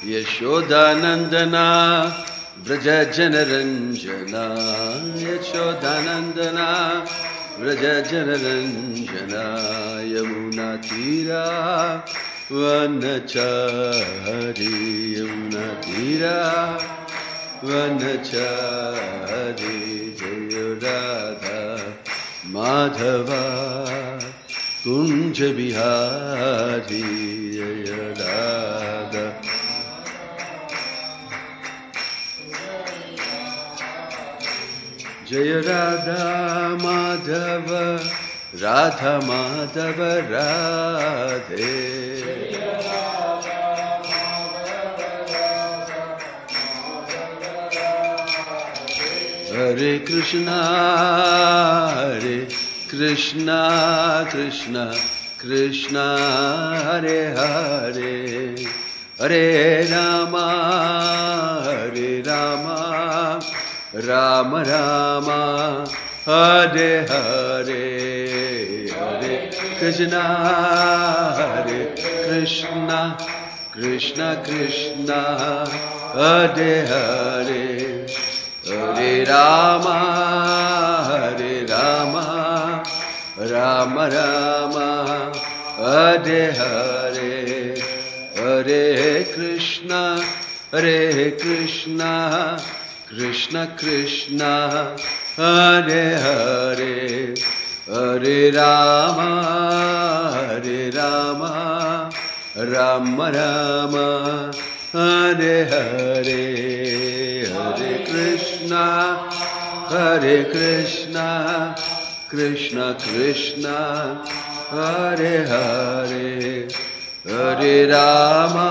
Yashodanandana Vraja Janaranjana Yashodanandana Vraja Janaranjana Yamuna Tira Vanachari Yamuna Tira Vanachari Jaya Radha Madhava Kunja Bihari Jaya Radha Jaya Radha Madhava Radha Madhava Radhe Hare Krishna Krishna Krishna Hare Hare Hare Rama Rama Rama Hare Hare Hare Krishna Krishna Krishna Hare Hare Hare Rama Rama Rama Hare Hare Hare Krishna Krishna Krishna Hare Hare Hare Rama Rama Rama Hare Hare Hare Krishna Krishna Krishna Hare Hare Hare Rama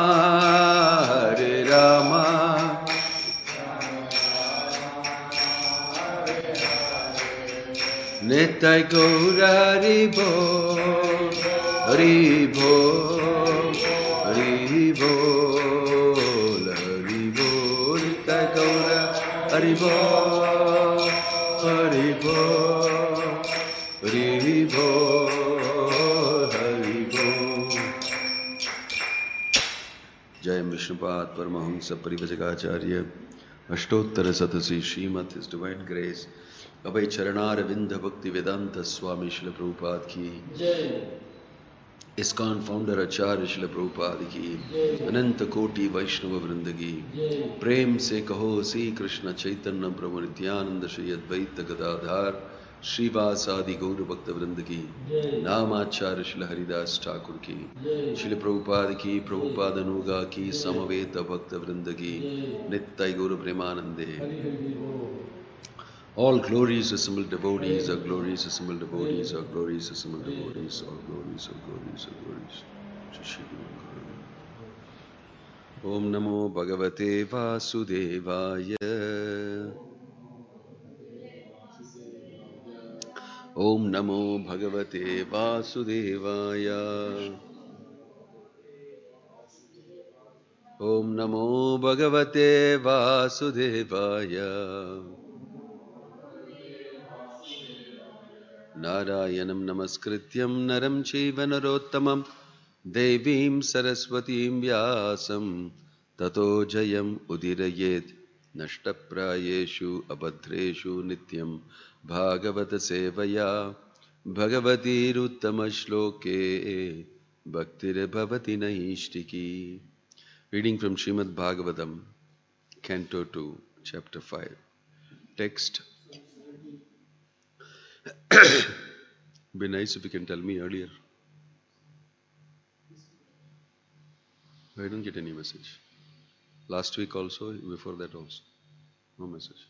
Nitai Gaura Hari Bol Hari Bol Hari Bol Hari Bol Nitai Gaura Hari Bol Hari Bol Hari Bol Hari Bol Jai Vishnupad Paramahamsa Parivajagacharya Ashtottara Satasi Srimad His Divine Grace Abhay Charanar Vinda Bhakti Vedanta Swami Srila Prabhupada ki Jai. ISKCON founder Acharya Srila Prabhupada ki Jai. Ananta Koti Vaishnava Vrinda ki Jai. Prem se kaho Sri Krishna Chaitanya Prabhu Nityananda Shri Advaita Gadadhar Srivasadi Gaura Bhakta Vrinda ki Jai. Namacharya Srila Haridas Thakur ki Jai. Srila Prabhupada ki Prabhupada Nuga ki Samaveta Bhakta Vrinda ki Nittai Gaura Premanande. All glories assembled devotees, our glories assembled devotees, our glories assembled devotees, all glories, all glories, all glories. Om Namo Bhagavate Vasudevaya. Om Namo Bhagavate Vasudevaya. Om Namo Bhagavate Vasudevaya. Narayanam Namaskrityam Naram Chaiva Narottamam Devim Saraswatim Vyasam Tato Jayam Udirayet Nashtaprayeshu Abhadreshu Nityam Bhagavata Sevaya Bhagavati Ruttama Shloke Bhaktir Bhavati Naishtiki. Reading from Srimad Bhagavatam, Canto 2, Chapter 5. Text. Be nice if you can tell me earlier. I don't get any message. Last week also, before that also. No message.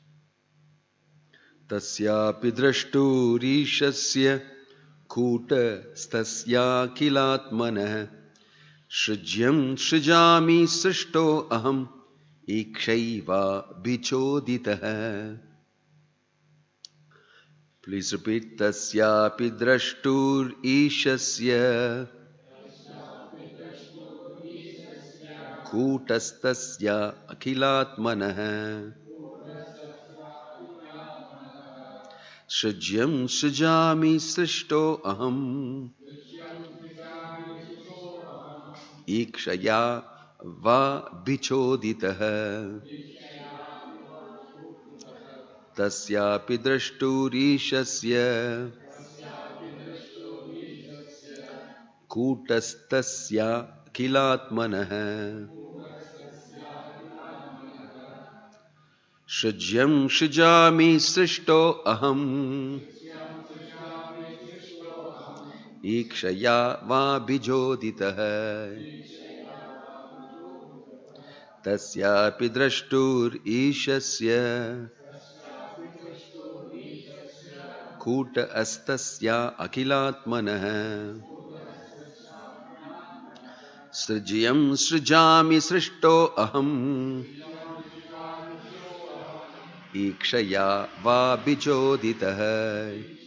Tasyapi drashturishasya kuta stasya kilatmanah Shrijyam shrijami srishto aham ikshaiva bichoditah. Please repeat. Tasyapi drashtur ishasya kutastasya akhilatmanah Shrijyam shrijami srishto aham ikshaya va bichoditaha tasyapi drashturishasya kutastasya kilatmanah Shrajyam Shrajami Srishto Aham Ikshaya Va Bijoditaha Tasyapi Drashtur Ishasya Kuta Astasya Akilatmanah Srijyam Srijami Srishto Aham Ikshaya Va Bijoditaha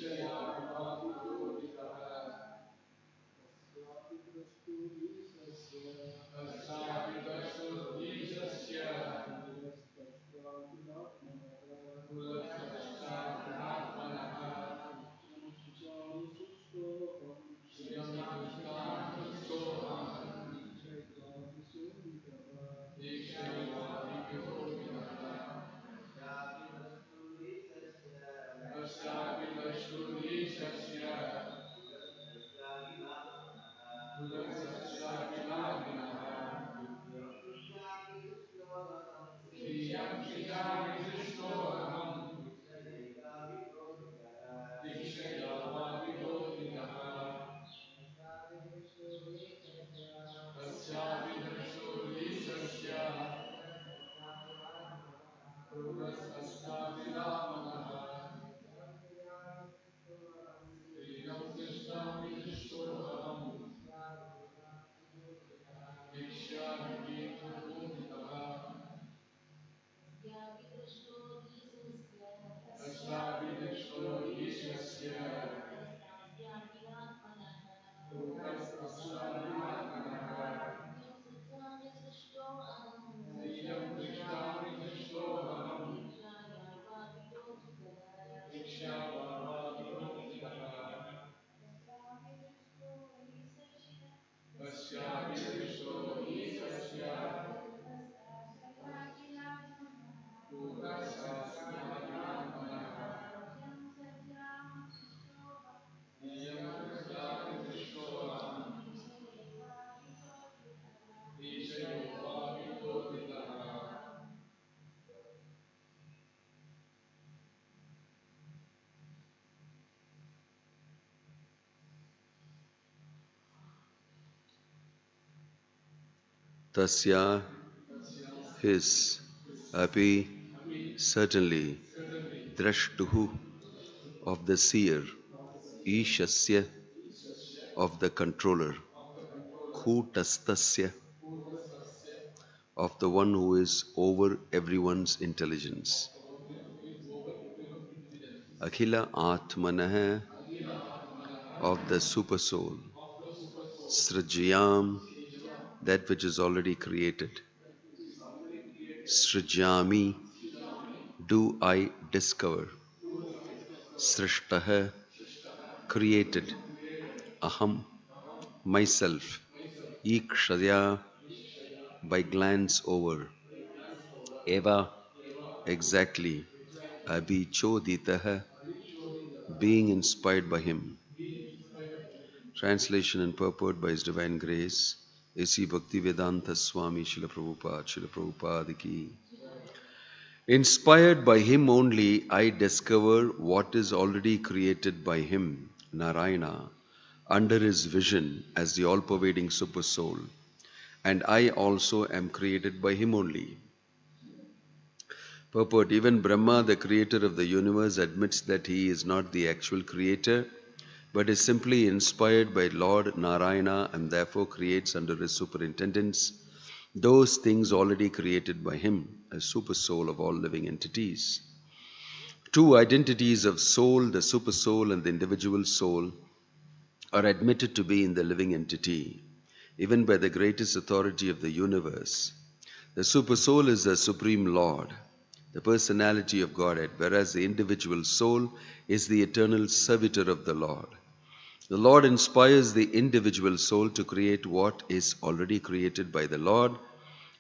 Tasya his api certainly drashtuhu of the seer Ishasya of the controller Kutastasya of the one who is over everyone's intelligence Akhila Atmanah of the super soul Srijyam that which is already created Srijyami do I discover Srishtah created Aham myself Ikshaya by glance over Eva exactly Abhichoditah being inspired by him. Translation and purport by His Divine Grace A.C. Bhaktivedanta Swami Srila Prabhupada Ki. Inspired by him only, I discover what is already created by him, Narayana, under his vision as the all-pervading super soul, and I also am created by him only. Purport: even Brahma, the creator of the universe, admits that he is not the actual creator, but is simply inspired by Lord Narayana and therefore creates under his superintendence those things already created by him, as super soul of all living entities. Two identities of soul, the super soul and the individual soul, are admitted to be in the living entity, even by the greatest authority of the universe. The super soul is the supreme Lord, the personality of Godhead, whereas the individual soul is the eternal servitor of the Lord. The Lord inspires the individual soul to create what is already created by the Lord,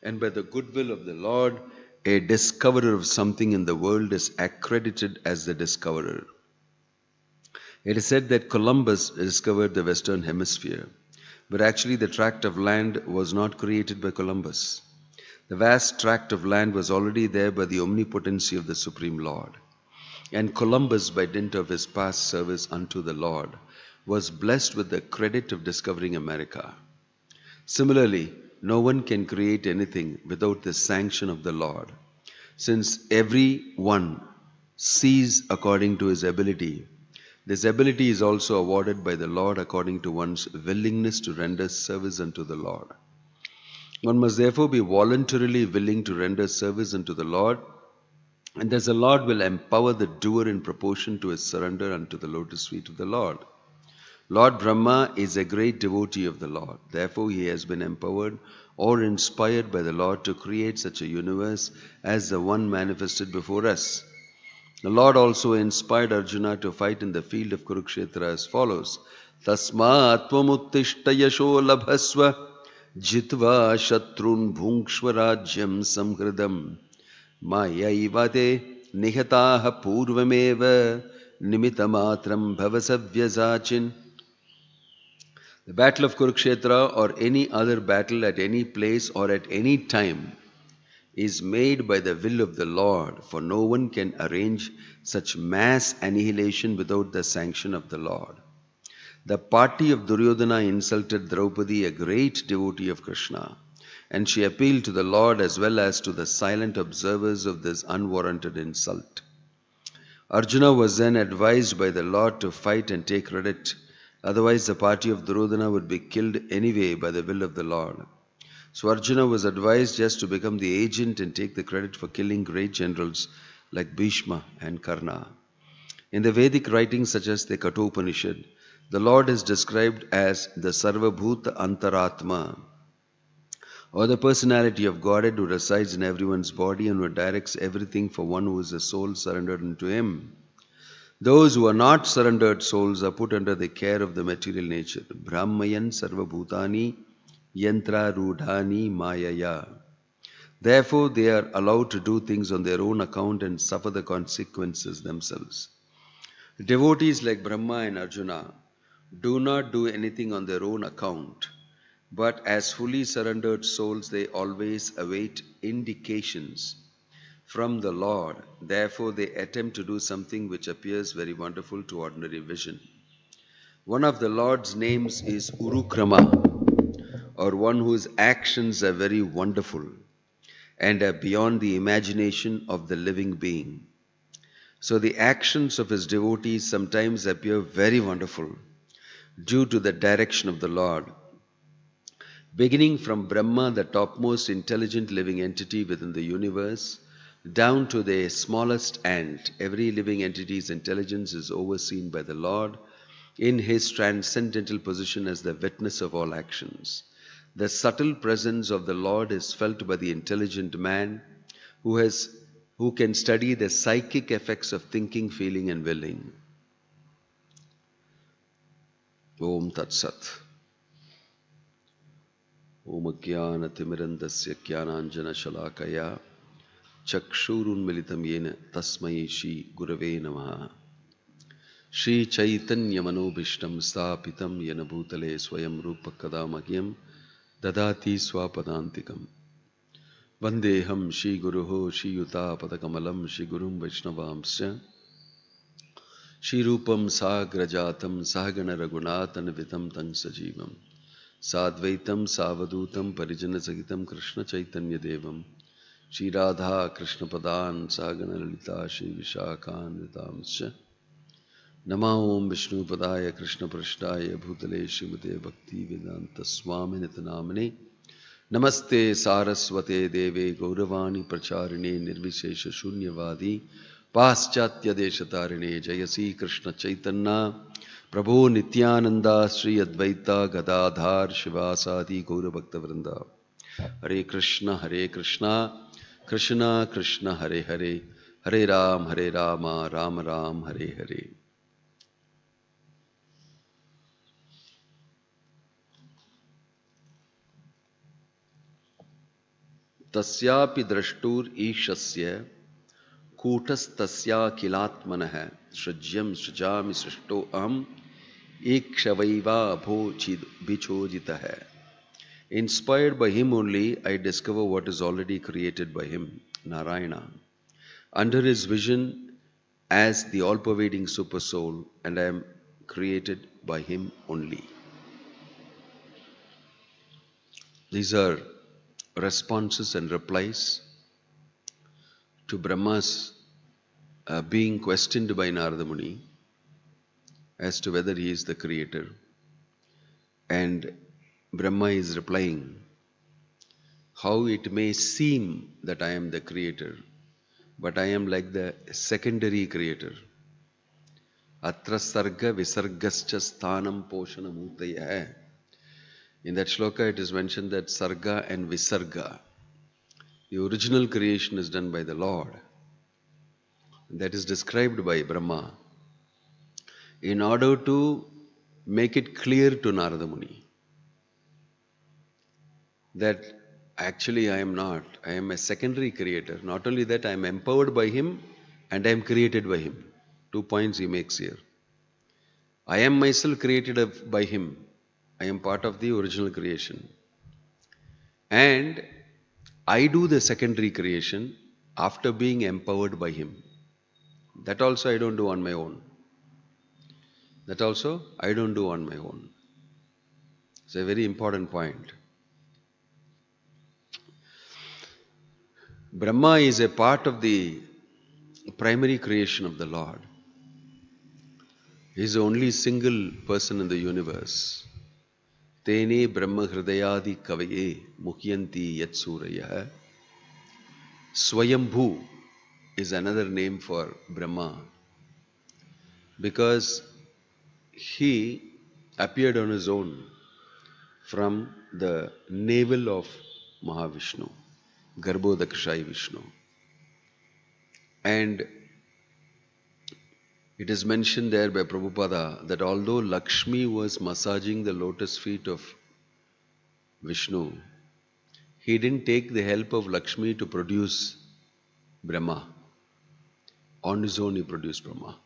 And by the goodwill of the Lord, a discoverer of something in the world is accredited as the discoverer. It is said that Columbus discovered the Western Hemisphere, but actually the tract of land was not created by Columbus. The vast tract of land was already there by the omnipotency of the Supreme Lord. And Columbus, by dint of his past service unto the Lord, was blessed with the credit of discovering America. Similarly, no one can create anything without the sanction of the Lord. Since every one sees according to his ability, this ability is also awarded by the Lord according to one's willingness to render service unto the Lord. One must therefore be voluntarily willing to render service unto the Lord, and thus the Lord will empower the doer in proportion to his surrender unto the lotus feet of the Lord. Lord Brahma is a great devotee of the Lord. Therefore, he has been empowered or inspired by the Lord to create such a universe as the one manifested before us. The Lord also inspired Arjuna to fight in the field of Kurukshetra as follows. Tasmat tvamuttishta yasho labhasva jitva shatrun bhungshva rajyam samhridam mayaivate nihataha purvameva nimittamatram bhavasavyasachin. The battle of Kurukshetra or any other battle at any place or at any time is made by the will of the Lord, for no one can arrange such mass annihilation without the sanction of the Lord. The party of Duryodhana insulted Draupadi, a great devotee of Krishna, and she appealed to the Lord as well as to the silent observers of this unwarranted insult. Arjuna was then advised by the Lord to fight and take credit, otherwise the party of Duryodhana would be killed anyway by the will of the Lord. So Arjuna was advised just to become the agent and take the credit for killing great generals like Bhishma and Karna. In the Vedic writings such as the Kathopanishad, the Lord is described as the Sarvabhuta Antaratma, or the personality of Godhead who resides in everyone's body and who directs everything for one who is a soul surrendered unto him. Those who are not surrendered souls are put under the care of the material nature. Brahmayan Sarvabhutani Yantra Rudhani Mayaya. Therefore, they are allowed to do things on their own account and suffer the consequences themselves. Devotees like Brahma and Arjuna do not do anything on their own account, but as fully surrendered souls, they always await indications from the Lord. Therefore, they attempt to do something which appears very wonderful to ordinary vision. One of the Lord's names is Urukrama, or one whose actions are very wonderful and are beyond the imagination of the living being. So the actions of his devotees sometimes appear very wonderful due to the direction of the Lord. Beginning from Brahma, the topmost intelligent living entity within the universe, down to the smallest ant, every living entity's intelligence is overseen by the Lord in his transcendental position as the witness of all actions. The subtle presence of the Lord is felt by the intelligent man who can study the psychic effects of thinking, feeling and willing. Om Tat Sat. Om Jnana Timirandasya Jnananjana Shalakaya Chakshurun Militam Yena Tasmai Shri Gurave Namaha. Shri Chaitanya Manobhishtam Sthapitam Yena Bhutale Swayam Rupa Kadamahyam Dadati Swapadantikam. Vandeham Shri Guruho Shri Yuta Padakamalam Shri Gurum Vaishnavamsya Shri Rupam Sagrajatam Sahagana Raghunathan Vitam Tang Sajivam Sadvaitam Savadutam Parijana Sagitam Krishna Chaitanya Devam Shri Radha Krishna Padan Sahagana Lalita Shri Vishakhan Vitamsya Nama Om Vishnu Padaya Krishna Prashtaya Bhutale Srimate Bhakti Vedanta Swami Nitanamane Namaste Saraswate Deve Gauravani Pracharine Nirvishesha Shunyavadi Paschatya Deshatarine Jayasi Krishna Chaitanya Prabhu Nityananda Sri Advaita Gadadhar Shivasadi Gaura Bhakta Vrinda Hare Krishna Krishna Krishna Hare Hare Hare Rama Ram Ram Hare Hare. tasyapi drashtur ishasya kutastasya kilatmanah shrajyam shrajami srishto aham ekshavaiva abho bichojitah. Inspired by him only, I discover what is already created by him, Narayana. Under his vision as the all-pervading super soul, and I am created by him only. These are responses and replies to Brahma's being questioned by Narada Muni as to whether he is the creator. And Brahma is replying, how it may seem that I am the creator, but I am like the secondary creator. Atra sarga visargascha sthanam poshana mutaya. In that shloka it is mentioned that sarga and visarga, the original creation is done by the Lord. That is described by Brahma in order to make it clear to Narada Muni that actually I am not. I am a secondary creator. Not only that, I am empowered by him and I am created by him. 2 points he makes here. I am myself created by him. I am part of the original creation. And I do the secondary creation after being empowered by him. That also I don't do on my own. That also I don't do on my own. It's a very important point. Brahma is a part of the primary creation of the Lord. He is the only single person in the universe. Tene Brahma Hridayadi Kavaye Mukhyanti Yatsuraya. Swayambhu is another name for Brahma because he appeared on his own from the navel of Mahavishnu, Garbhodakshai Vishnu. And it is mentioned there by Prabhupada that although Lakshmi was massaging the lotus feet of Vishnu, he didn't take the help of Lakshmi to produce Brahma. On his own he produced Brahma.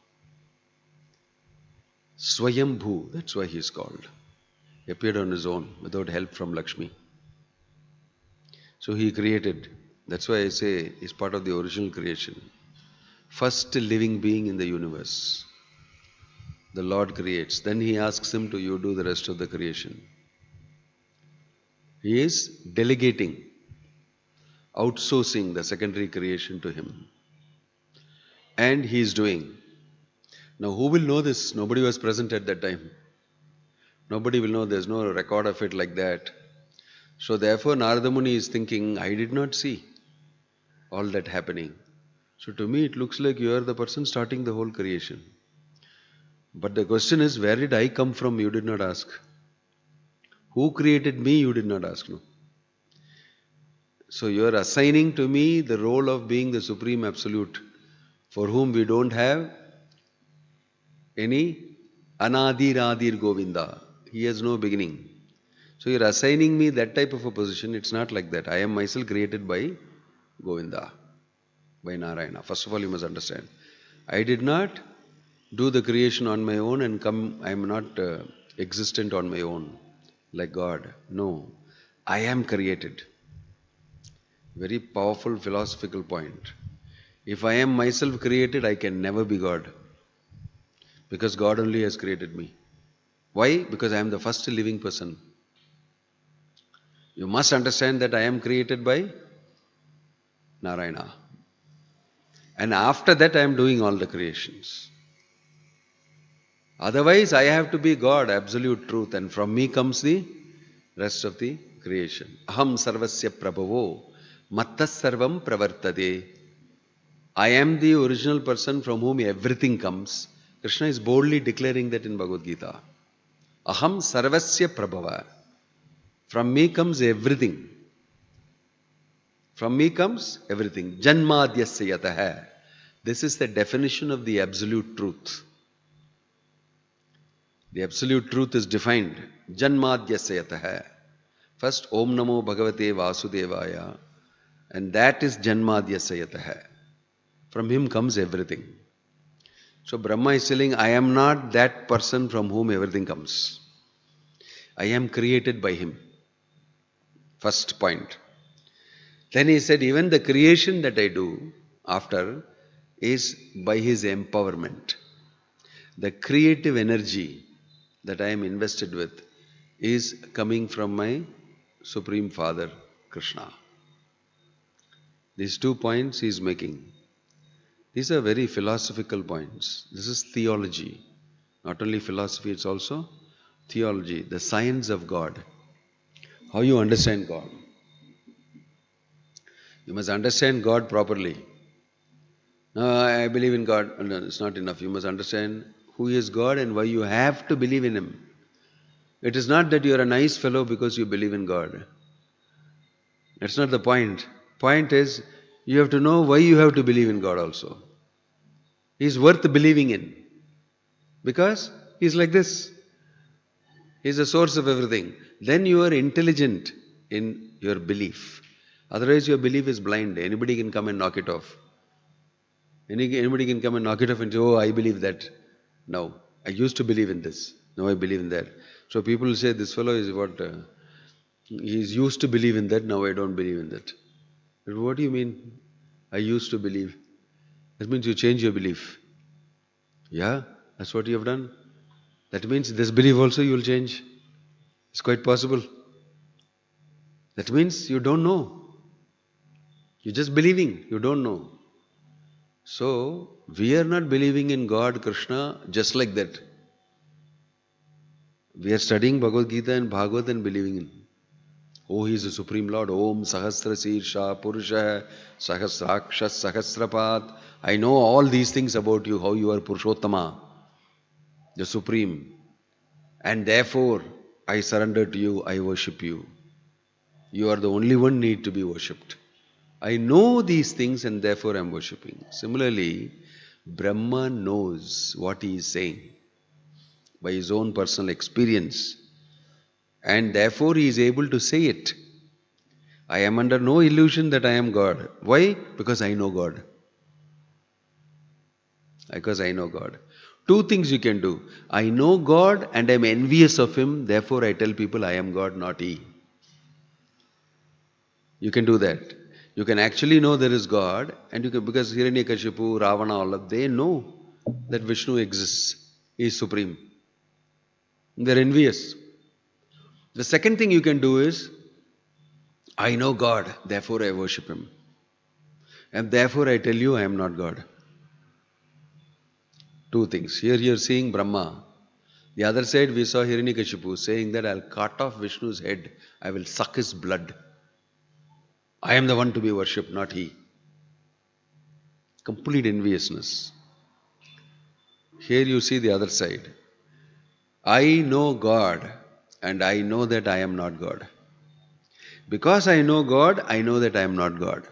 Swayambhu, that's why he is called. He appeared on his own without help from Lakshmi. So he created. That's why I say he's part of the original creation. First living being in the universe. The Lord creates. Then he asks him to you do the rest of the creation. He is delegating, outsourcing the secondary creation to him. And he is doing. Now who will know this? Nobody was present at that time. Nobody will know. There's no record of it like that. So therefore Narada Muni is thinking, I did not see all that happening. So to me it looks like you are the person starting the whole creation. But the question is, where did I come from? You did not ask. Who created me? You did not ask. No. So you are assigning to me the role of being the Supreme Absolute, for whom we don't have any Anadir Adir Govinda. He has no beginning. So you are assigning me that type of a position. It's not like that. I am myself created by Govinda, by Narayana. First of all, you must understand. I did not do the creation on my own and I am not existent on my own like God. No, I am created. Very powerful philosophical point. If I am myself created, I can never be God. Because God only has created me. Why? Because I am the first living person. You must understand that I am created by Narayana. And after that I am doing all the creations. Otherwise I have to be God, absolute truth, and from me comes the rest of the creation. Aham sarvasya prabhavo mattas sarvam pravartade. I am the original person from whom everything comes. Krishna is boldly declaring that in Bhagavad Gita. Aham sarvasya prabhava. From me comes everything. From me comes everything. Janmadhyasya yataha. This is the definition of the absolute truth. The absolute truth is defined. Janmadhyasya yataha. First, Om Namo Bhagavate Vasudevaya. And that is Janmadyasayataha. From him comes everything. So Brahma is telling, I am not that person from whom everything comes. I am created by him. First point. Then he said, even the creation that I do after is by his empowerment. The creative energy that I am invested with is coming from my Supreme Father, Krishna. These 2 points he is making. These are very philosophical points. This is theology. Not only philosophy, it's also theology, the science of God. How you understand God. You must understand God properly. No, I believe in God. No, it's not enough. You must understand who is God and why you have to believe in Him. It is not that you are a nice fellow because you believe in God. That's not the point. Point is, you have to know why you have to believe in God also. He is worth believing in. Because He is like this. He is the source of everything. Then you are intelligent in your belief. Otherwise your belief is blind. Anybody can come and knock it off. Anybody can come and knock it off and say, oh, I believe that. No, I used to believe in this. Now I believe in that. So people say, this fellow is what? He is used to believe in that, now I don't believe in that. But what do you mean? I used to believe. That means you change your belief. Yeah, that's what you have done. That means this belief also you will change. It's quite possible. That means you don't know. You're just believing, you don't know. So, we are not believing in God, Krishna, just like that. We are studying Bhagavad Gita and Bhagavad and believing in. Oh, He is the Supreme Lord. Om Sahasra Sirsha Purusha Sahasrakshas Sahasrapat. I know all these things about you, how you are Purushottama, the Supreme. And therefore, I surrender to you, I worship you. You are the only one need to be worshipped. I know these things and therefore I am worshipping. Similarly, Brahma knows what he is saying by his own personal experience. And therefore he is able to say it. I am under no illusion that I am God. Why? Because I know God. Because I know God. 2 things you can do. I know God and I am envious of Him. Therefore I tell people I am God, not He. You can do that. You can actually know there is God, and you can, because Hiranyakashipu, Ravana, all of they know that Vishnu exists. He is supreme. They are envious. The second thing you can do is, I know God, therefore I worship Him. And therefore I tell you I am not God. 2 things. Here you are seeing Brahma. The other side we saw Hiranyakashipu saying that I will cut off Vishnu's head, I will suck his blood. I am the one to be worshipped, not he. Complete enviousness. Here you see the other side. I know God and I know that I am not God. Because I know God, I know that I am not God.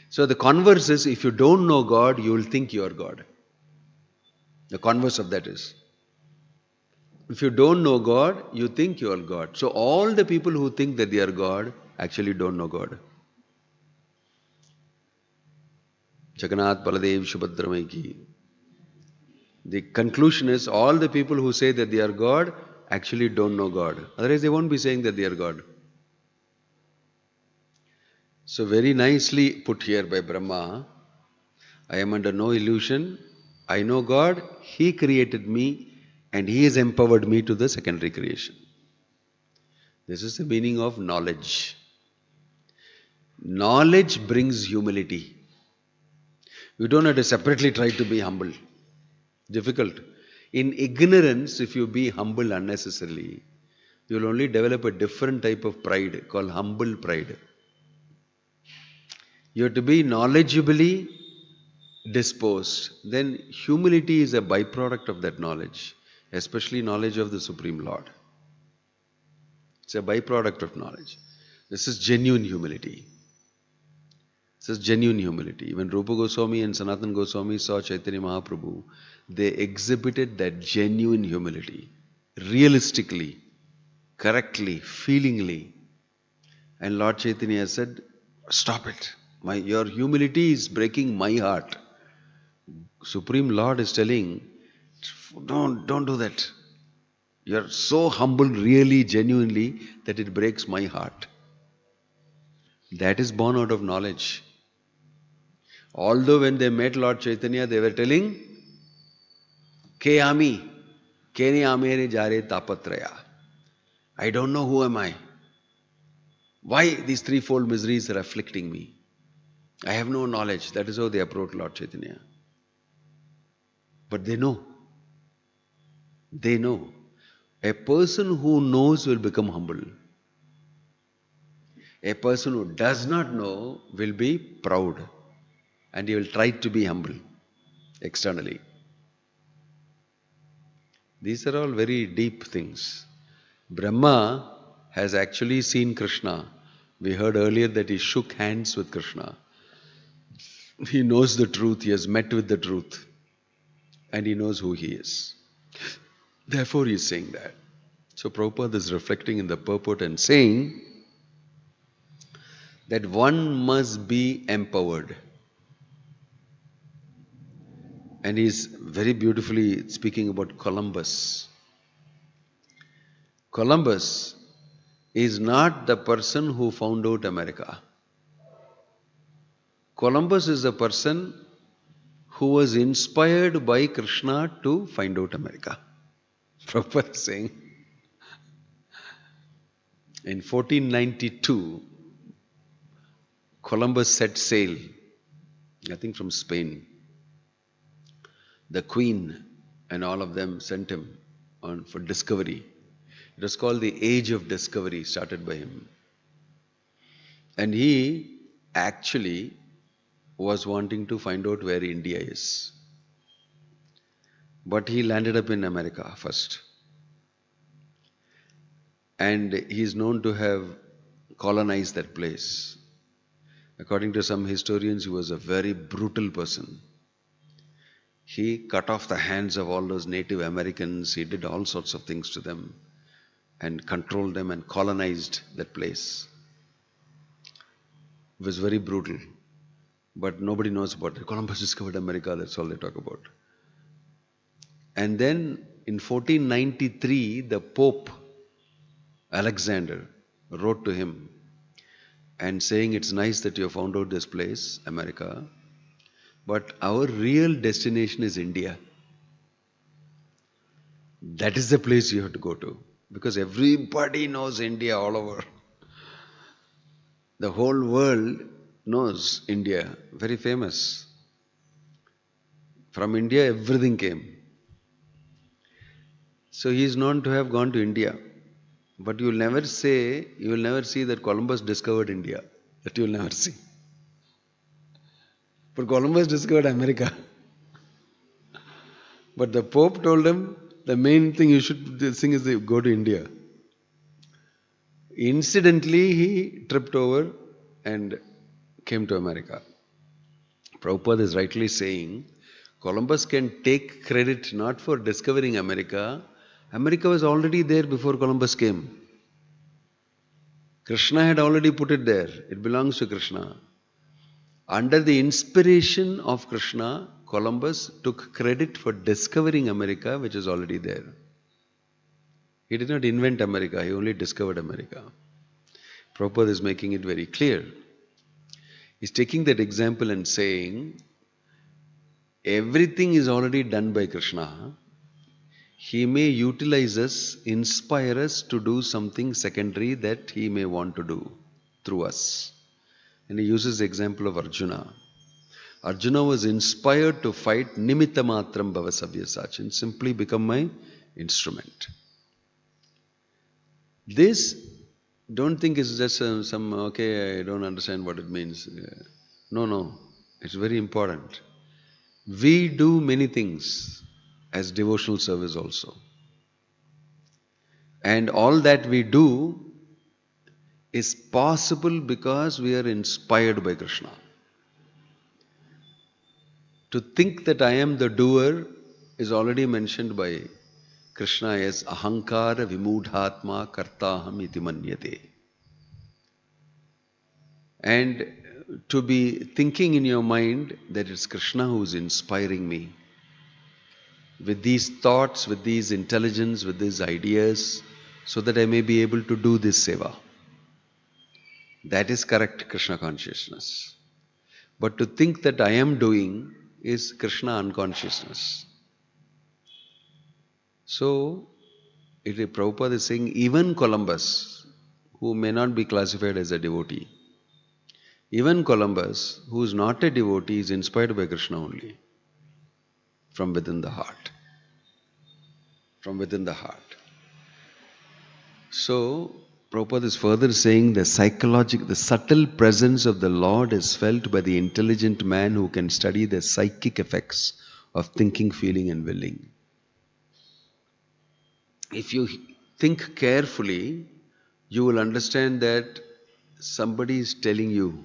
So the converse is, if you don't know God, you will think you are God. The converse of that is, if you don't know God, you think you are God. So all the people who think that they are God actually don't know God. Jagannath Baladev Subhadramai ki. The conclusion is, all the people who say that they are God actually don't know God. Otherwise they won't be saying that they are God. So very nicely put here by Brahma, I am under no illusion. I know God, He created me and He has empowered me to the secondary creation. This is the meaning of knowledge. Knowledge brings humility. You don't have to separately try to be humble. Difficult. In ignorance, if you be humble unnecessarily, you will only develop a different type of pride called humble pride. You have to be knowledgeably disposed. Then humility is a byproduct of that knowledge, especially knowledge of the Supreme Lord. It's a byproduct of knowledge. This is genuine humility. This is genuine humility. When Rupa Goswami and Sanatana Goswami saw Chaitanya Mahaprabhu, they exhibited that genuine humility, realistically, correctly, feelingly. And Lord Chaitanya said, stop it. Your humility is breaking my heart. Supreme Lord is telling, don't do that. You are so humble, really, genuinely, that it breaks my heart. That is born out of knowledge. Although when they met Lord Chaitanya, they were telling, Ke ami, kene amere jare tapatraya. I don't know who am I. Why these threefold miseries are afflicting me? I have no knowledge. That is how they approach Lord Chaitanya. But they know. They know. A person who knows will become humble. A person who does not know will be proud. And he will try to be humble externally. These are all very deep things. Brahma has actually seen Krishna. We heard earlier that he shook hands with Krishna. He knows the truth. He has met with the truth. And he knows who he is. Therefore he is saying that. So Prabhupada is reflecting in the purport and saying that one must be empowered. And he is very beautifully speaking about Columbus. Columbus is not the person who found out America. Columbus is the person who was inspired by Krishna to find out America. Prabhupada is saying, in 1492, Columbus set sail, I think from Spain. The Queen and all of them sent him on for discovery. It was called the Age of Discovery, started by him. And he actually was wanting to find out where India is. But he landed up in America first. And he is known to have colonized that place. According to some historians, he was a very brutal person. He cut off the hands of all those Native Americans. He did all sorts of things to them and controlled them and colonized that place. It was very brutal. But nobody knows about it. Columbus discovered America, that's all they talk about. And then in 1493, the Pope Alexander wrote to him and saying, it's nice that you have found out this place, America, but our real destination is India. That is the place you have to go to. Because everybody knows India all over. The whole world knows India. Very famous. From India, everything came. So he is known to have gone to India. But you will never see that Columbus discovered India. That you will never see. But Columbus discovered America. But the Pope told him, the main thing you should think is go to India. Incidentally, he tripped over and came to America. Prabhupada is rightly saying, Columbus can take credit not for discovering America. America was already there before Columbus came. Krishna had already put it there. It belongs to Krishna. Under the inspiration of Krishna, Columbus took credit for discovering America, which is already there. He did not invent America, he only discovered America. Prabhupada is making it very clear. He's taking that example and saying, everything is already done by Krishna. He may utilize us, inspire us to do something secondary that he may want to do through us. And he uses the example of Arjuna. Arjuna was inspired to fight Nimita matram bhava savyasachin, simply become my instrument. This, don't think it's just okay, I don't understand what it means. No, it's very important. We do many things as devotional service also. And all that we do is possible because we are inspired by Krishna. To think that I am the doer is already mentioned by Krishna as ahankara vimudhatma kartaham iti manyate. And to be thinking in your mind that it's Krishna who's inspiring me with these thoughts, with these intelligence, with these ideas, so that I may be able to do this seva. That is correct Krishna consciousness. But to think that I am doing is Krishna unconsciousness. So, Prabhupada is saying even Columbus, who may not be classified as a devotee, even Columbus, who is not a devotee, is inspired by Krishna only. From within the heart. From within the heart. So, Prabhupada is further saying the subtle presence of the Lord is felt by the intelligent man who can study the psychic effects of thinking, feeling and willing. If you think carefully, you will understand that somebody is telling you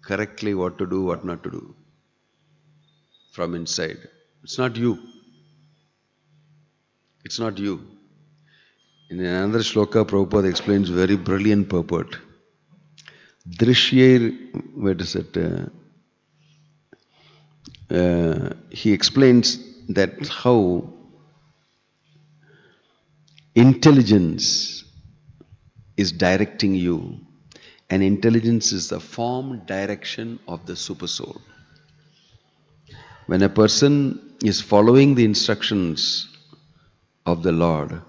correctly what to do, what not to do. From inside. It's not you. It's not you. In another shloka, Prabhupada explains very brilliant purport. Drishyir, what is it? He explains that how intelligence is directing you, and intelligence is the form, direction of the supersoul. When a person is following the instructions of the Lord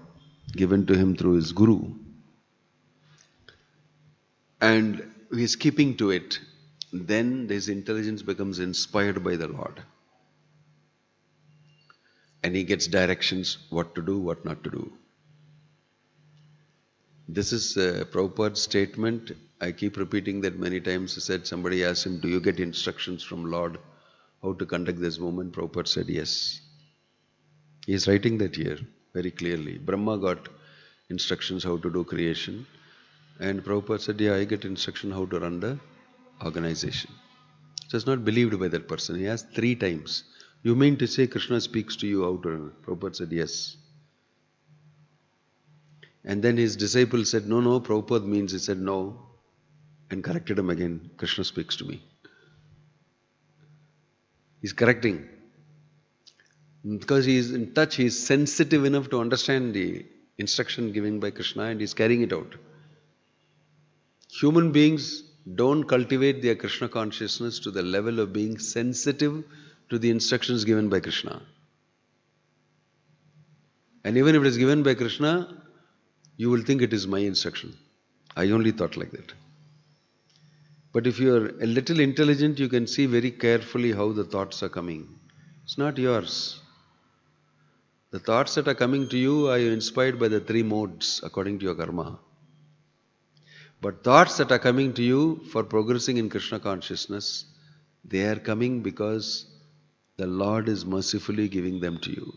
given to him through his Guru, and he is keeping to it, then his intelligence becomes inspired by the Lord. And he gets directions what to do, what not to do. This is Prabhupada's statement. I keep repeating that many times. He said, somebody asked him, do you get instructions from Lord how to conduct this movement? Prabhupada said, yes. He is writing that here very clearly. Brahma got instructions how to do creation. And Prabhupada said, yeah, I get instruction how to run the organization. So it's not believed by that person. He asked 3 times. You mean to say Krishna speaks to you how to run? Prabhupada said, yes. And then his disciple said, no, Prabhupada means. He said, no. And corrected him again. Krishna speaks to me. He's correcting. Because he is in touch, he is sensitive enough to understand the instruction given by Krishna and he is carrying it out. Human beings don't cultivate their Krishna consciousness to the level of being sensitive to the instructions given by Krishna. And even if it is given by Krishna, you will think it is my instruction. I only thought like that. But if you are a little intelligent, you can see very carefully how the thoughts are coming. It's not yours. The thoughts that are coming to you are inspired by the 3 modes according to your karma. But thoughts that are coming to you for progressing in Krishna consciousness, they are coming because the Lord is mercifully giving them to you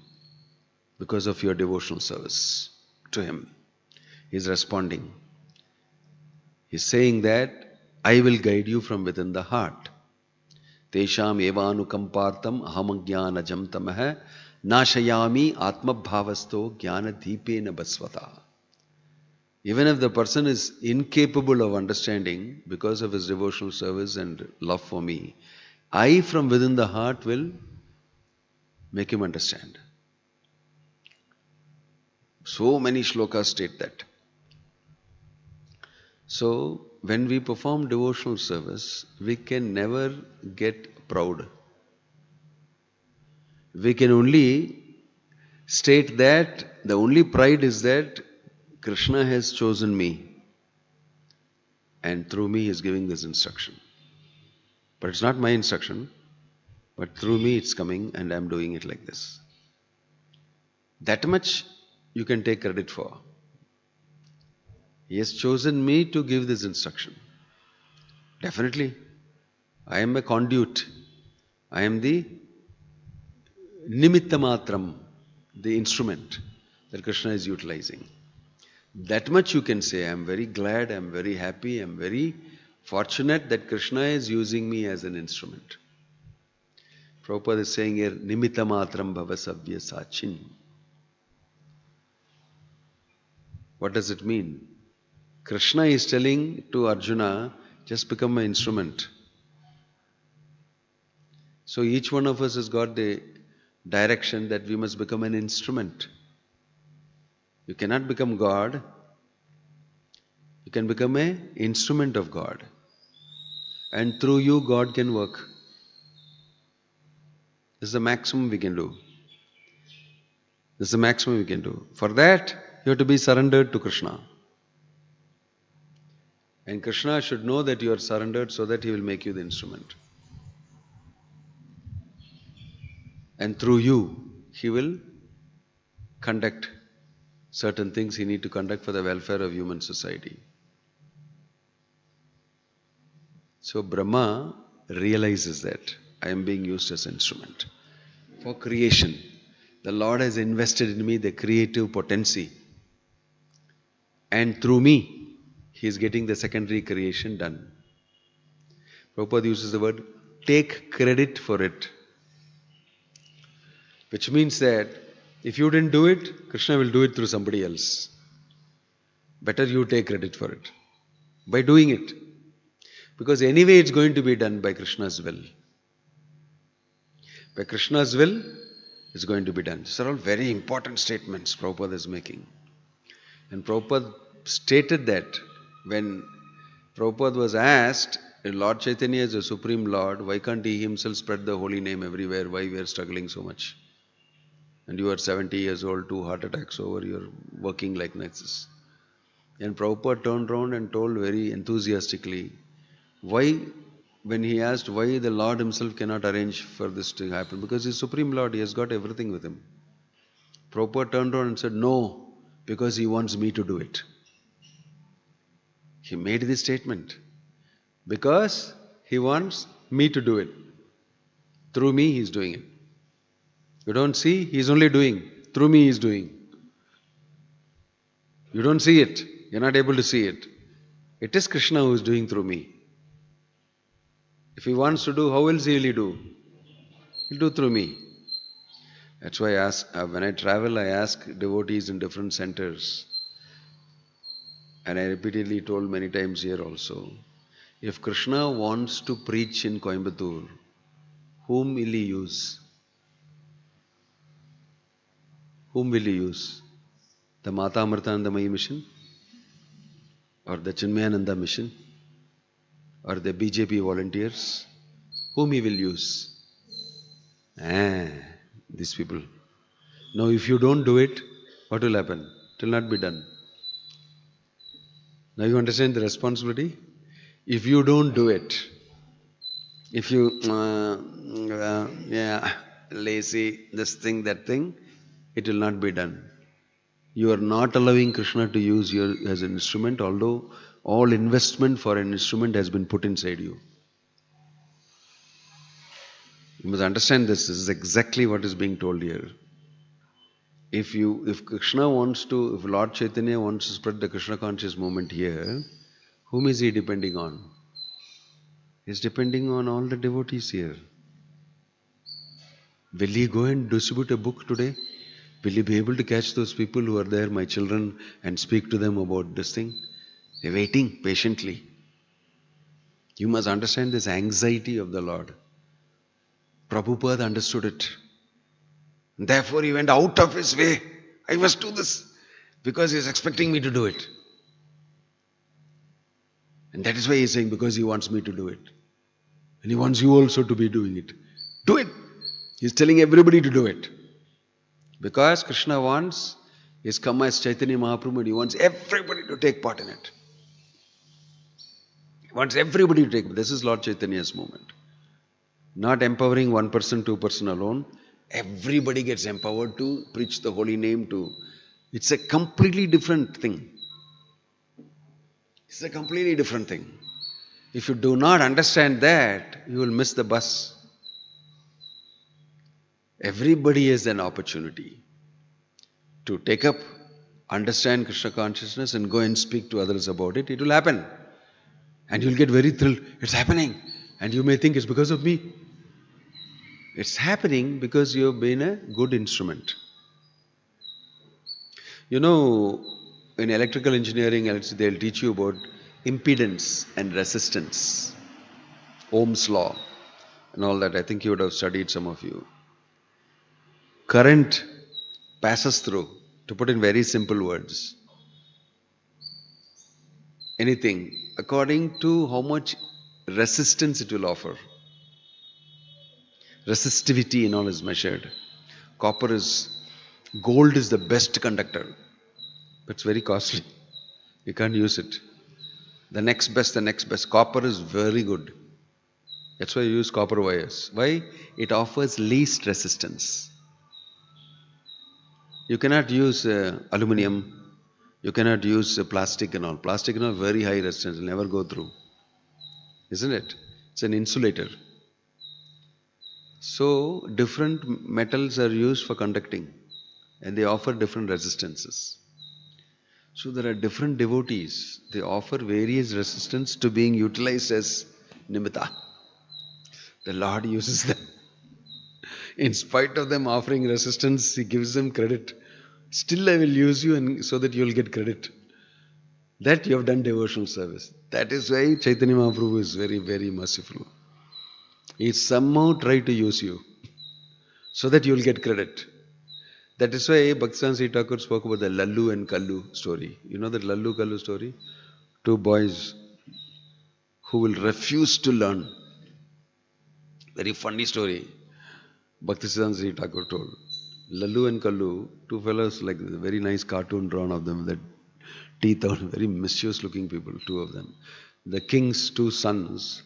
because of your devotional service to Him. He is responding. He is saying that I will guide you from within the heart. Tesham evanukampartam aham jnanajam tamah nashayami atmabhavasto jnana deepena basvata. Even if the person is incapable of understanding because of his devotional service and love for me, I from within the heart will make him understand. So many shlokas state that. So, when we perform devotional service, we can never get proud. We can only state that the only pride is that Krishna has chosen me and through me he is giving this instruction. But it's not my instruction, but through me it's coming and I'm doing it like this. That much you can take credit for. He has chosen me to give this instruction. Definitely. I am a conduit. I am the Nimita matram, the instrument that Krishna is utilizing. That much you can say. I am very glad, I am very happy, I am very fortunate that Krishna is using me as an instrument. Prabhupada is saying here, Nimita matram bhavasavya sachin. What does it mean? Krishna is telling to Arjuna, Just become an instrument. So each one of us has got the direction that we must become an instrument. You cannot become God. You can become an instrument of God. And through you, God can work. This is the maximum we can do. This is the maximum we can do. For that, you have to be surrendered to Krishna. And Krishna should know that you are surrendered so that he will make you the instrument. And through you, he will conduct certain things he needs to conduct for the welfare of human society. So Brahma realizes that I am being used as an instrument for creation. The Lord has invested in me the creative potency. And through me, he is getting the secondary creation done. Prabhupada uses the word, take credit for it. Which means that if you didn't do it, Krishna will do it through somebody else. Better you take credit for it by doing it. Because anyway it's going to be done by Krishna's will. By Krishna's will, it's going to be done. These are all very important statements Prabhupada is making. And Prabhupada stated that when Prabhupada was asked, Lord Chaitanya is the Supreme Lord, why can't he himself spread the holy name everywhere? Why we are struggling so much? And you are 70 years old, 2 heart attacks over, you are working like this. And Prabhupada turned around and told very enthusiastically, why, when he asked why the Lord himself cannot arrange for this to happen, because he is Supreme Lord, he has got everything with him. Prabhupada turned around and said, no, because he wants me to do it. He made this statement, because he wants me to do it. Through me, he is doing it. You don't see, he is only doing. Through me, he is doing. You don't see it. You are not able to see it. It is Krishna who is doing through me. If he wants to do, how else will he do? He'll do through me. That's why I ask, when I travel, I ask devotees in different centers. And I repeatedly told many times here also, if Krishna wants to preach in Coimbatore, whom will he use? Whom will he use? The Mata Amritanandamayi mission? Or the Chinmayananda mission? Or the BJP volunteers? Whom he will use? These people. Now if you don't do it, what will happen? It will not be done. Now you understand the responsibility? If you don't do it, if you, lazy, this thing, that thing, it will not be done. You are not allowing Krishna to use you as an instrument, although all investment for an instrument has been put inside you. You must understand this. This is exactly what is being told here. If Krishna wants to, if Lord Chaitanya wants to spread the Krishna conscious movement here, whom is he depending on? He is depending on all the devotees here. Will he go and distribute a book today? Will he be able to catch those people who are there, my children, and speak to them about this thing? They're waiting patiently. You must understand this anxiety of the Lord. Prabhupada understood it. Therefore, he went out of his way. I must do this because he is expecting me to do it. And that is why he is saying, because he wants me to do it. And he wants you also to be doing it. Do it. He is telling everybody to do it. Because Krishna wants, he has come as Chaitanya Mahaprabhu and he wants everybody to take part in it. He wants everybody to take part. This is Lord Chaitanya's movement. Not empowering 1%, 2% alone. Everybody gets empowered to preach the holy name to. It's a completely different thing. It's a completely different thing. If you do not understand that, you will miss the bus. Everybody has an opportunity to take up, understand Krishna consciousness and go and speak to others about it. It will happen. And you'll get very thrilled. It's happening. And you may think it's because of me. It's happening because you have been a good instrument. You know, in electrical engineering, they'll teach you about impedance and resistance, Ohm's Law and all that. I think you would have studied, some of you. Current passes through, to put in very simple words, anything according to how much resistance it will offer. Resistivity and all is measured. Gold is the best conductor, but it's very costly. You can't use it. The next best. Copper is very good. That's why you use copper wires. Why? It offers least resistance. You cannot use aluminium. You cannot use plastic and all. Plastic and all, very high resistance, will never go through. Isn't it? It's an insulator. So, different metals are used for conducting, and they offer different resistances. So, there are different devotees. They offer various resistance to being utilized as Nimita. The Lord uses them. In spite of them offering resistance, He gives them credit. Still I will use you, and so that you will get credit. That you have done devotional service. That is why Chaitanya Mahaprabhu is very, very merciful. He somehow tried to use you, so that you will get credit. That is why Bhakti Sri Thakur spoke about the Lalu and Kallu story. You know that Lalu Kallu story? Two boys who will refuse to learn. Very funny story. Bhakti Sri Thakur told. Lalu and Kallu, two fellows, like a very nice cartoon drawn of them, that teeth out, very mischievous looking people, two of them. The king's two sons.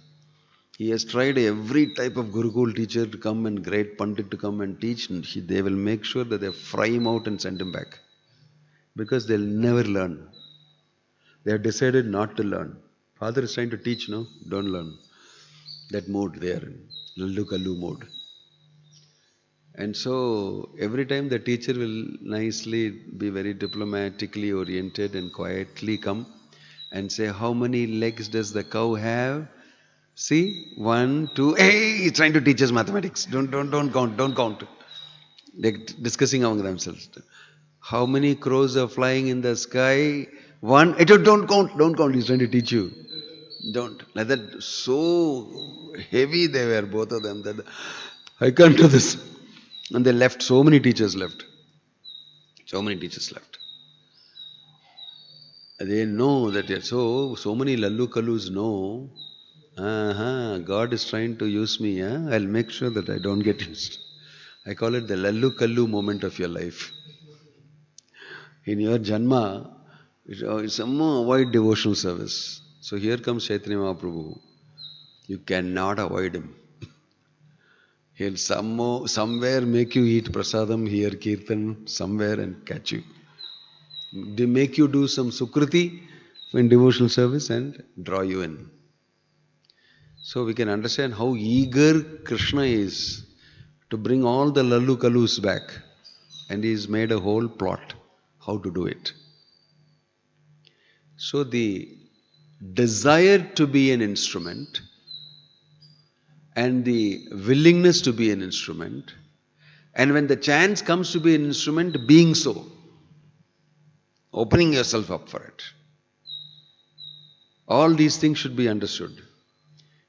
He has tried every type of Gurukul teacher to come and great Pandit to come and teach. And they will make sure that they fry him out and send him back. Because they'll never learn. They have decided not to learn. Father is trying to teach, no? Don't learn. That mode they are in. Lalu Kallu mode. And so, every time the teacher will nicely be very diplomatically oriented and quietly come and say, how many legs does the cow have? See, 1, 2, hey, he's trying to teach us mathematics. Don't count. They're discussing among themselves. How many crows are flying in the sky? 1, don't count, he's trying to teach you. Don't. Like that, so heavy they were, both of them, that I can't do this. And they left, so many teachers left. They know that, so many Lalu Kallus know, God is trying to use me. I'll make sure that I don't get used. I call it the Lalu Kallu moment of your life. In your Janma, somehow avoid devotional service. So here comes Chaitanya Mahaprabhu. You cannot avoid him. He'll somewhere make you eat prasadam, hear kirtan, somewhere and catch you. They make you do some sukriti in devotional service and draw you in. So we can understand how eager Krishna is to bring all the Lalu Kallus back. And he's made a whole plot how to do it. So the desire to be an instrument and the willingness to be an instrument, and when the chance comes to be an instrument, being so, opening yourself up for it. All these things should be understood.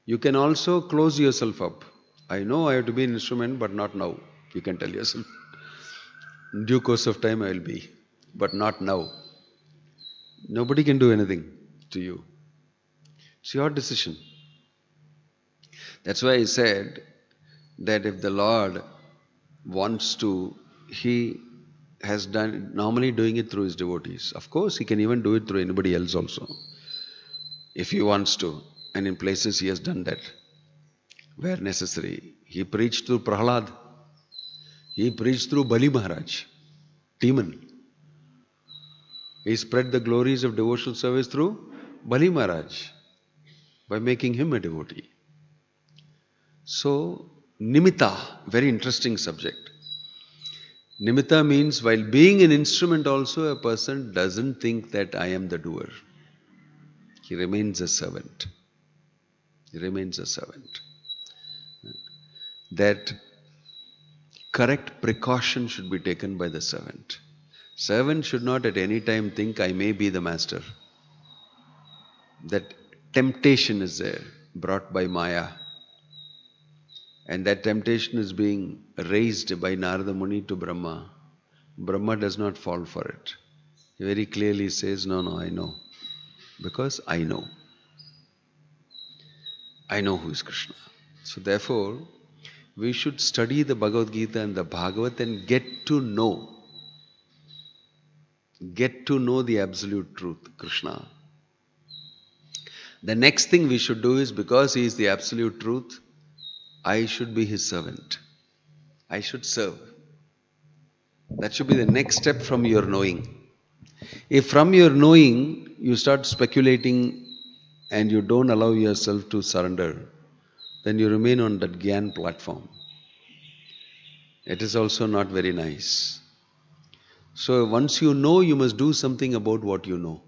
You can also close yourself up. I know I have to be an instrument, but not now. You can tell yourself. In due course of time I will be, but not now. Nobody can do anything to you. It's your decision. That's why I said that if the Lord wants to, He has done, normally doing it through His devotees. Of course, He can even do it through anybody else also, if He wants to. And in places He has done that, where necessary. He preached through Prahlad. He preached through Bali Maharaj, demon. He spread the glories of devotional service through Bali Maharaj, by making him a devotee. So, Nimita, very interesting subject. Nimita means while being an instrument also, a person doesn't think that I am the doer. He remains a servant. He remains a servant. That correct precaution should be taken by the servant. Servant should not at any time think I may be the master. that temptation is there, brought by Maya. And that temptation is being raised by Narada Muni to Brahma. Brahma does not fall for it. He very clearly says, no, I know. Because I know. I know who is Krishna. So therefore, we should study the Bhagavad Gita and the Bhagavat and get to know the absolute truth, Krishna. The next thing we should do is, because he is the absolute truth, I should be his servant. I should serve. That should be the next step from your knowing. If from your knowing you start speculating and you don't allow yourself to surrender, then you remain on that Gyan platform. It is also not very nice. So once you know, you must do something about what you know.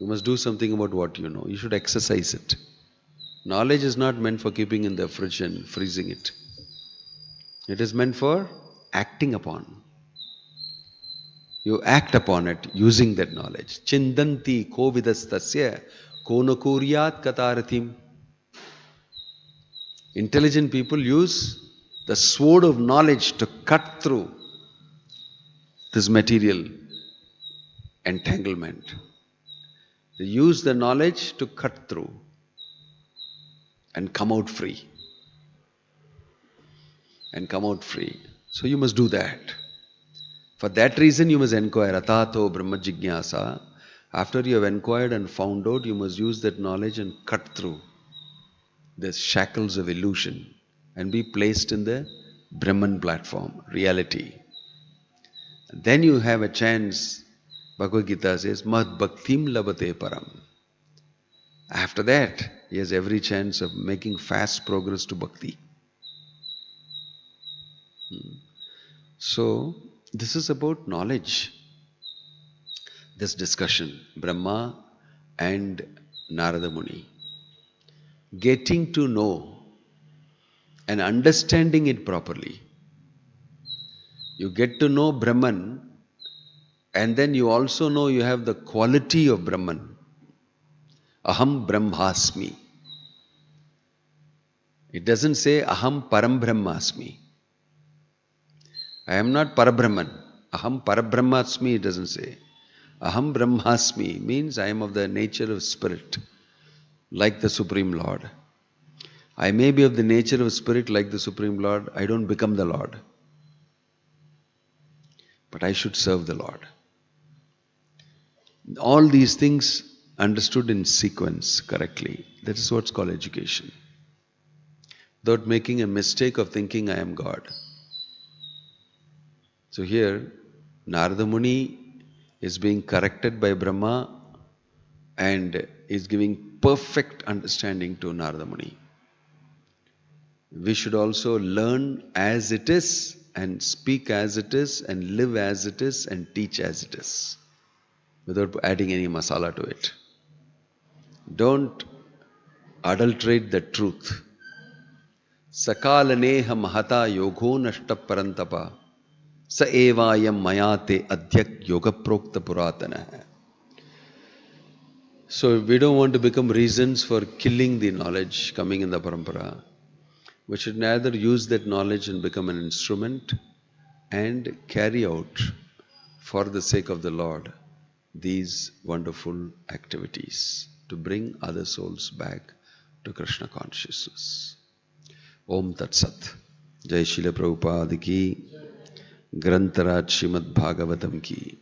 You must do something about what you know. You should exercise it. Knowledge is not meant for keeping in the fridge and freezing it. It is meant for acting upon. You act upon it using that knowledge. Chindanti kovidastasya konakuryat katarathim. Intelligent people use the sword of knowledge to cut through this material entanglement. They use the knowledge to cut through and come out free. So you must do that. For that reason you must inquire. Atato Brahma Jignasa. After you have inquired and found out, you must use that knowledge and cut through the shackles of illusion and be placed in the Brahman platform, reality. Then you have a chance, Bhagavad Gita says, Mad Bhaktim Labate Param. After that, he has every chance of making fast progress to Bhakti. So, this is about knowledge. This discussion, Brahma and Narada Muni. Getting to know and understanding it properly. You get to know Brahman, and then you also know you have the quality of Brahman. Aham Brahmasmi. It doesn't say Aham Param Brahmasmi. I am not Parabrahman. Aham Parabrahmasmi, it doesn't say. Aham Brahmasmi means I am of the nature of spirit, like the Supreme Lord. I may be of the nature of spirit like the Supreme Lord. I don't become the Lord. But I should serve the Lord. All these things understood in sequence correctly. That is what's called education. Without making a mistake of thinking I am God. So here, Narada Muni is being corrected by Brahma and is giving perfect understanding to Narada Muni. We should also learn as it is and speak as it is and live as it is and teach as it is, without adding any masala to it. Don't adulterate the truth. Sakalaneha mahata yogo nashta parantapa sa evayam mayate adhyak yoga prokta puratana. So we don't want to become reasons for killing the knowledge coming in the parampara. We should neither use that knowledge and become an instrument and carry out for the sake of the Lord these wonderful activities to bring other souls back to Krishna consciousness. Om Tat Sat. Jai Srila Prabhupada ki. Grantaraj Srimad Bhagavatam ki.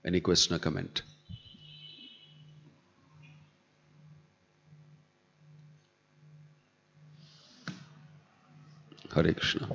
Any question or comment? Hare Krishna.